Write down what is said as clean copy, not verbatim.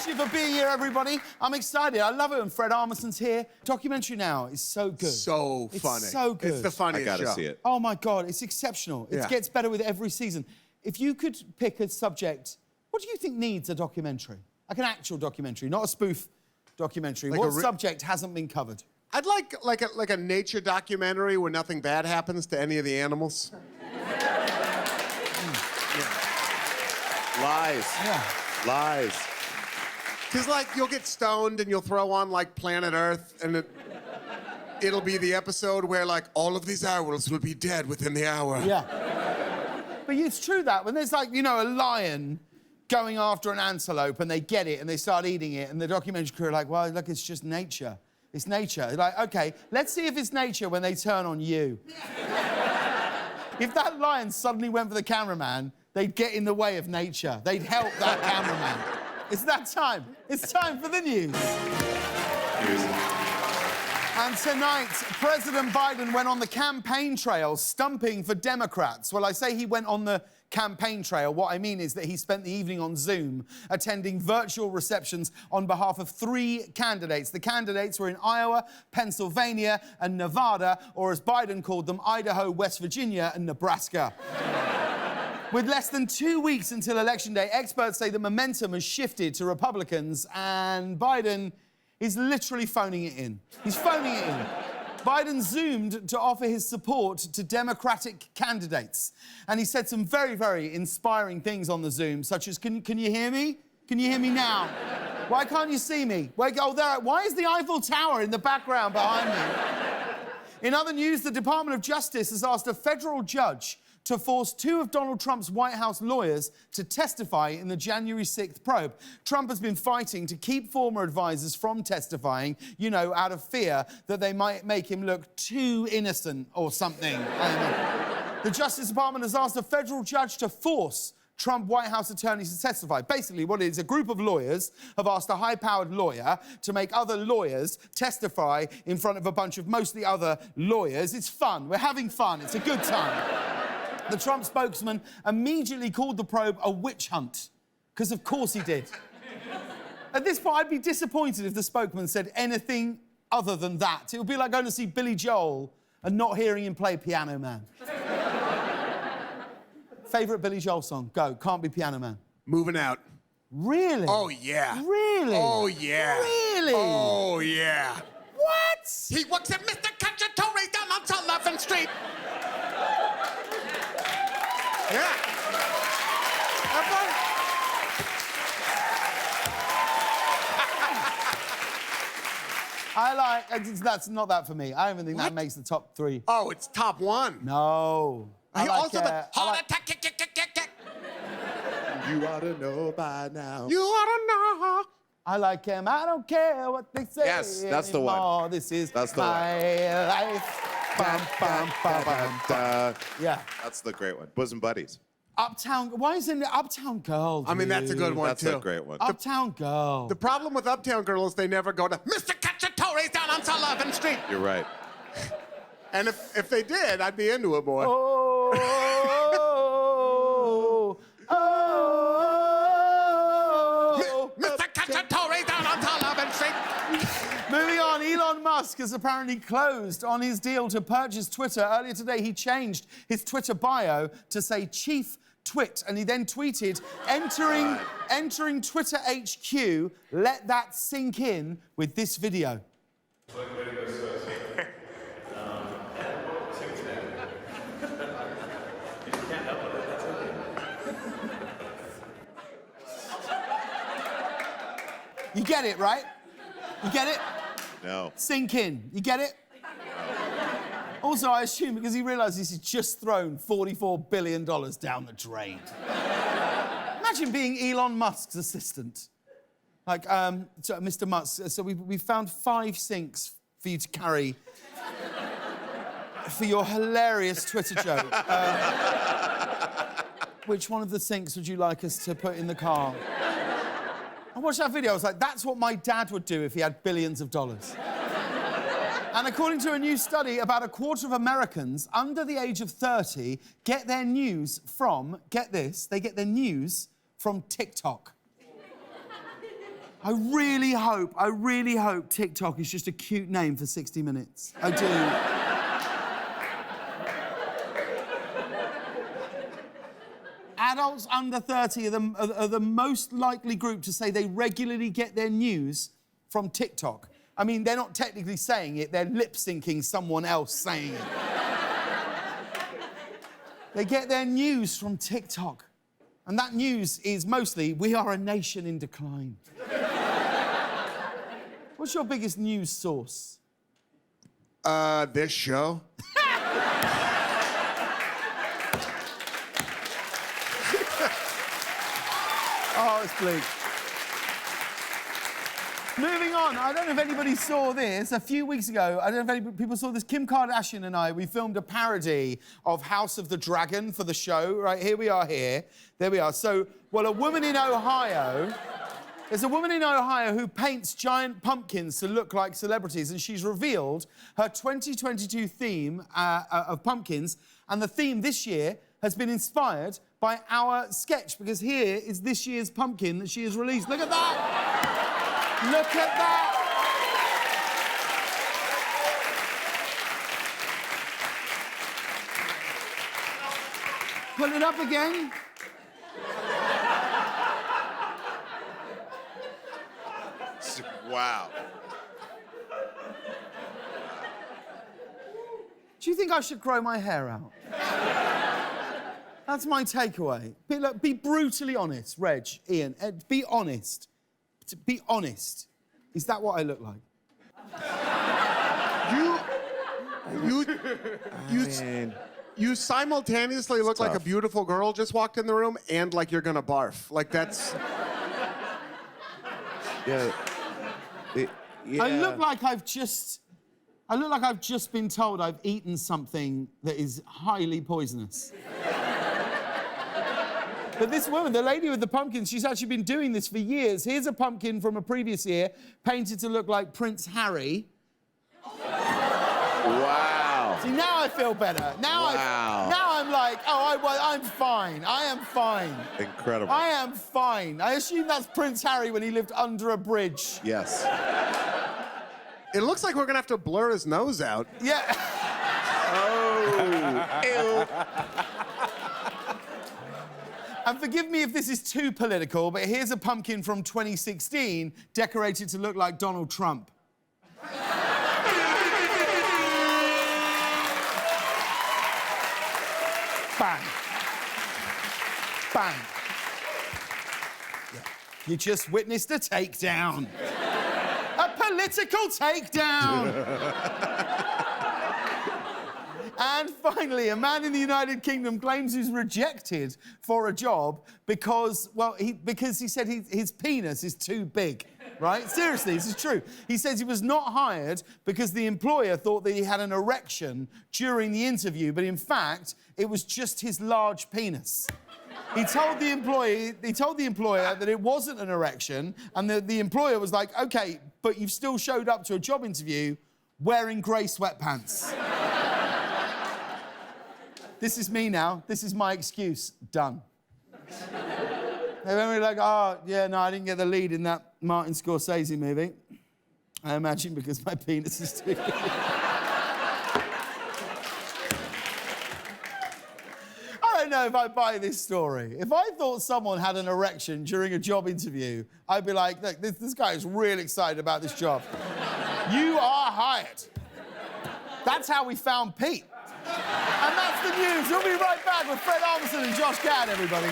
bless you for being here, everybody. I'm excited. I love it when Fred Armisen's here. Documentary now is so good. So funny. It's so good. It's the funniest show. I gotta see it. Oh, my God, it's exceptional. It gets better with every season. If you could pick a subject, what do you think needs a documentary? Like an actual documentary, not a spoof documentary. Like what subject hasn't been covered? I'd like a nature documentary where nothing bad happens to any of the animals. Lies. Yeah. Lies. Because, like, you'll get stoned and you'll throw on, like, Planet Earth, and it'll be the episode where, like, all of these owls will be dead within the hour. Yeah. But it's true that when there's, like, you know, a lion going after an antelope and they get it and they start eating it, and the documentary crew are like, well, look, it's just nature. It's nature. They're like, OK, let's see if it's nature when they turn on you. If that lion suddenly went for the cameraman, they'd get in the way of nature. They'd help that cameraman. It's that time. It's time for the news. And tonight, President Biden went on the campaign trail stumping for Democrats. Well, I say he went on the campaign trail. What I mean is that he spent the evening on Zoom attending virtual receptions on behalf of 3 candidates. The candidates were in Iowa, Pennsylvania, and Nevada, or as Biden called them, Idaho, West Virginia, and Nebraska. With less than 2 weeks until Election Day, experts say the momentum has shifted to Republicans, and Biden is literally phoning it in. He's phoning it in. Biden Zoomed to offer his support to Democratic candidates. And he said some very, very inspiring things on the Zoom, such as, can you hear me? Can you hear me now? Why can't you see me? Why is the Eiffel Tower in the background behind me? In other news, the Department of Justice has asked a federal judge to force 2 of Donald Trump's White House lawyers to testify in the January 6th probe. Trump has been fighting to keep former advisors from testifying, you know, out of fear that they might make him look too innocent or something. The Justice Department has asked a federal judge to force Trump White House attorneys to testify. Basically, what it is, a group of lawyers have asked a high-powered lawyer to make other lawyers testify in front of a bunch of mostly other lawyers. It's fun. We're having fun. It's a good time. The Trump spokesman immediately called the probe a witch hunt, because of course he did. At this point, I'd be disappointed if the spokesman said anything other than that. It would be like going to see Billy Joel and not hearing him play Piano Man. Favourite Billy Joel song? Go. Can't be Piano Man. Moving Out. Really? Oh, yeah. Really? Oh, yeah. Really? Oh, yeah. What? He works at Mr. Cacciatore's down on Sullivan Street. Yeah. That's not that for me. I don't even think that makes the top 3. Oh, it's top 1. No. He also the heart attack. You ought to know by now. You ought to know. I like him. I don't care what they say. Yes, that's the one. anymore. This is That's the my life. Bum, bum, bum, bum, bum. Yeah. That's the great one. Bosom Buddies. Uptown. Why isn't it Uptown Girl? I mean, that's a good one, That's too. a great one. Uptown Girl. The problem with Uptown Girl is they never go to Mr. Cacciatore's down on Sullivan Street. You're right. And if they did, I'd be into it more. Oh, Mr. Cacciatore's down on Sullivan Street. Moving on, Elon Musk has apparently closed on his deal to purchase Twitter. Earlier today, he changed his Twitter bio to say Chief Twit, and he then tweeted, entering Twitter HQ, let that sink in with this video. You get it, right? You get it? No. Sink in. You get it? Also, I assume because he realises he's just thrown $44 billion down the drain. Imagine being Elon Musk's assistant. Like, so, Mr. Musk, so we found 5 sinks for you to carry for your hilarious Twitter joke. Which one of the sinks would you like us to put in the car? I watched that video, I was like, that's what my dad would do if he had billions of dollars. And according to a new study, about a quarter of Americans under the age of 30 get their news from, get this, they get their news from TikTok. I really hope TikTok is just a cute name for 60 Minutes. I do. Adults under 30 are the most likely group to say they regularly get their news from TikTok. I mean, they're not technically saying it, they're lip-syncing someone else saying it. They get their news from TikTok. And that news is mostly, we are a nation in decline. What's your biggest news source? This show. Oh, it's bleak. Moving on, I don't know if anybody saw this. A few weeks ago, I don't know if people saw this. Kim Kardashian and I, we filmed a parody of House of the Dragon for the show. Right, here we are here. There we are. So, well, a woman in Ohio... There's a woman in Ohio who paints giant pumpkins to look like celebrities, and she's revealed her 2022 theme of pumpkins, and the theme this year has been inspired by our sketch, because here is this year's pumpkin that she has released. Look at that! Look at that! Put it up again. Wow. Do you think I should grow my hair out? That's my takeaway. Be brutally honest, Reg, Ian. Be honest. Be honest. Is that what I look like? You simultaneously look like a beautiful girl just walked in the room and like you're gonna barf. Like that's... Yeah. Yeah. I look like I've just been told I've eaten something that is highly poisonous. But this woman, the lady with the pumpkins, she's actually been doing this for years. Here's a pumpkin from a previous year, painted to look like Prince Harry. Wow. See, now I feel better. Now I'm like, I'm fine. I am fine. Incredible. I am fine. I assume that's Prince Harry when he lived under a bridge. Yes. It looks like we're gonna have to blur his nose out. Yeah. Oh. And forgive me if this is too political, but here's a pumpkin from 2016 decorated to look like Donald Trump. Bang. Bang. Yeah. You just witnessed a takedown. A political takedown. And finally, a man in the United Kingdom claims he's rejected for a job because he said his penis is too big, right? Seriously, this is true. He says he was not hired because the employer thought that he had an erection during the interview, but in fact, it was just his large penis. He told the employer that it wasn't an erection, and the employer was like, okay, but you've still showed up to a job interview wearing grey sweatpants. This is me now. This is my excuse. Done. They were like, oh, yeah, no, I didn't get the lead in that Martin Scorsese movie. I imagine because my penis is too big. I don't know if I buy this story. If I thought someone had an erection during a job interview, I'd be like, look, this guy is really excited about this job. You are hired. That's how we found Pete. And that's the news. We'll be right back with Fred Armisen and Josh Gad, everybody.